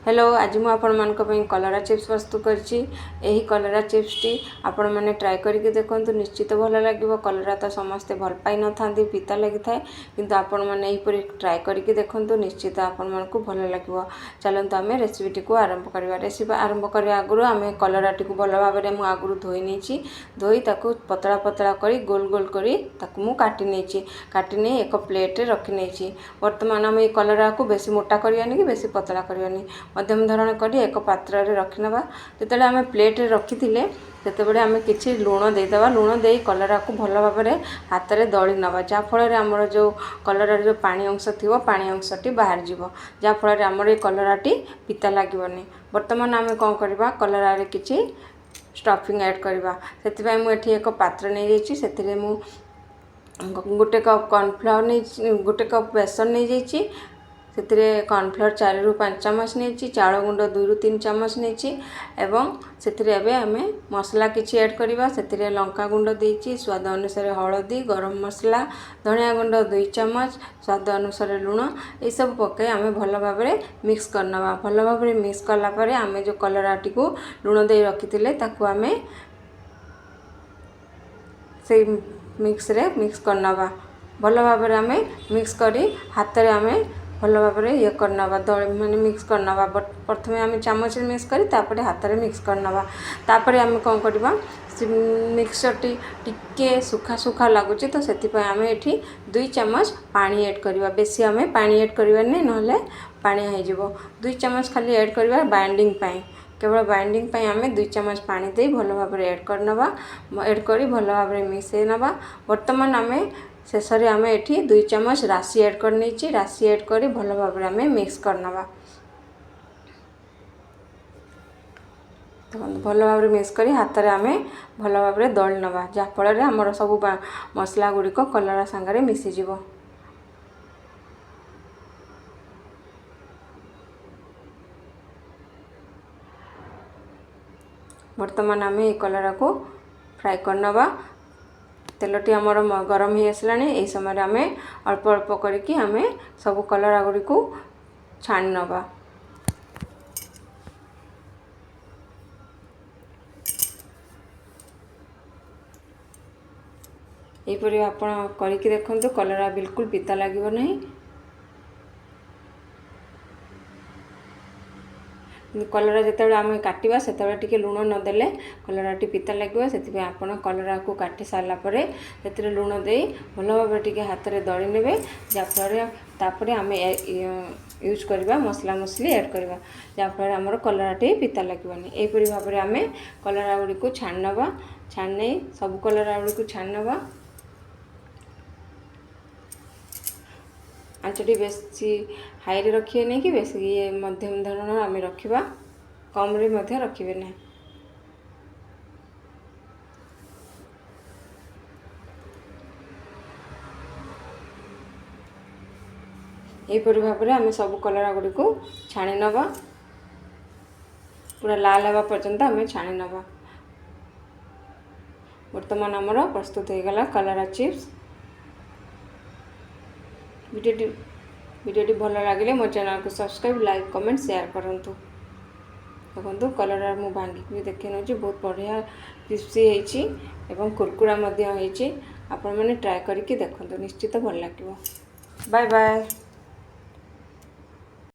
Hello आज मु आपण मान कलरा चिप्स प्रस्तुत करछि। एही कलरा चिप्स टी आपण माने ट्राई करके देखंतु, निश्चित भल लागिवो। कलरा तो समस्ते भल पाई न थांती, पिता लागि थाए, किंतु आपण माने एही परि ट्राई करके देखंतु, निश्चित आपण मानकु भल लागिवो। चलंतु आमे रेसिपी को आरंभ करबा। रेसिपी आरंभ करबा आगुरु आमे कलरा टी को भल भाबरे मु आगुरु धोई नेछि। धोई ताकू पतला पतला करी गोल गोल करी ताकू मु काटी नेछि। काटी ने एक प्लेट रे रखि नेछि। वर्तमान आमे कलरा को बेसी मोटा करियानी कि बेसी पतला करियानी, मध्यम धरण करी एक पात्र रे रखि नबा। जेतेले आमे प्लेट रे रखि थिले तेतेबेले आमे किछि लूण देई दबा। लूण देई कलरा को भल भाबरे हाथ रे दळी नबा, जा फल रे हमर जो कलरा रे जो पानी अंश थिवो, पानी अंशटी बाहर जिवो, जा फल रे हमर ए कलराटी पिता लागिवनी। वर्तमान आमे कोन करबा, कलरा रे किछि स्टफिंग ऐड करबा। सेति पय मु एठी एक पात्र नै जेछि। सेतिरे मु गोटे कप कॉर्नफ्लावर नै, गोटे कप बेसन नै जेछि। सेतिरे कॉर्नफ्लावर 4 रु 5 चम्मच नेछि, चाउल गुंड 2 रु 3 चम्मच नेछि एवं सेतिरे एबे हमें मसला किछि ऐड करबा। सेतिरे लंका गुंड देछि, स्वाद अनुसार हळदी, गरम मसला, धनिया गुंड 2 चम्मच, स्वाद अनुसार लूण, ए सब पके हमें भल भाबरे मिक्स करनबा। भल भाबरे मिक्स करला परे हमें जो कलराटी को लूण दे रखिथिले ताकू हमें से मिक्स रे मिक्स करनबा। भल भाबरे हमें मिक्स करी हाथ रे हमें भल भाबरे ये करनबा, दळ माने मिक्स करनबा। प्रथमे हमें चामच रे मिक्स करी तापरे हाथ रे मिक्स करनबा। तापरे हमें कोन करबा, मिक्सचर टिके सुखा सुखा लागुची तो सेति पय हमें एठी 2 चम्मच पानी ऐड करबा। बेसी हमें पानी ऐड करबा नै, नहले पानी हो जिवो। 2 चम्मच खाली ऐड करबा बाइंडिंग पय, केवल बाइंडिंग पय हमें 2 चम्मच पानी दे भल भाबरे ऐड करनबा। ऐड करी भल भाबरे मिसै नबा। वर्तमान हमें शेषरे हमें एठी 2 चम्मच राशि ऐड कर नेछि। राशि ऐड करी भल भाबरे हमें मिक्स करनबा। भल भाबरे मिक्स करी हाथ रे हमें भल भाबरे दळी नबा, जा फल रे हमर सब मसला गुडी को कलरा संगरे मिसि जिवो। वर्तमान हमें कलरा को फ्राई करनबा। तेलटी हमर गरम ही आसलानी। एई समय हमें अल्प अल्प करके हमें सब कलरा गुडी को छाणी नबा। एई परि आपण करके देखंतु, कलरा बिल्कुल पिता लागिवो नहीं। कलरा जितेबाला आम काटिबा सेतेबाला टिके लूण न देले कलराटी पिता लगे। से आपण कलरा को काटी सारा पर से लूण दे भल भाव टिके हाथ में दली ने, जहाँफल तापर आम यूज करवा मसला मसली ऐड करवा, जहाँफल आमर कलराटी पिता लगेनि। यहपरी भाव में आम कलरा गुड़ी को छाणी नवा। छाणी सब कलरा गुड़ी को छाणी नवा। आंचटी बेसी हाई रे रखिए नहीं कि बेसी ये मध्यम धरण आम रखा, कम रे मध्य रखिए ना। यहपरी भाव में आम सब कलरा गुड़ी को छाणी नवा, पूरा लाल हवा पर्यंत आम छाणी नवा। वर्तमान आमर प्रस्तुत हो गला कलरा चिप्स। वीडियोटी भल लगे मो चैनल को सब्सक्राइब, लाइक, कमेंट, शेयर करंतु। देखो कलरा मु भांगी देखी नौ, बहुत बढ़िया क्रिस्पी होती एवं कुरकुरा होती। आपण मैंने ट्राए करके देखो, निश्चित भल लगे। Bye bye.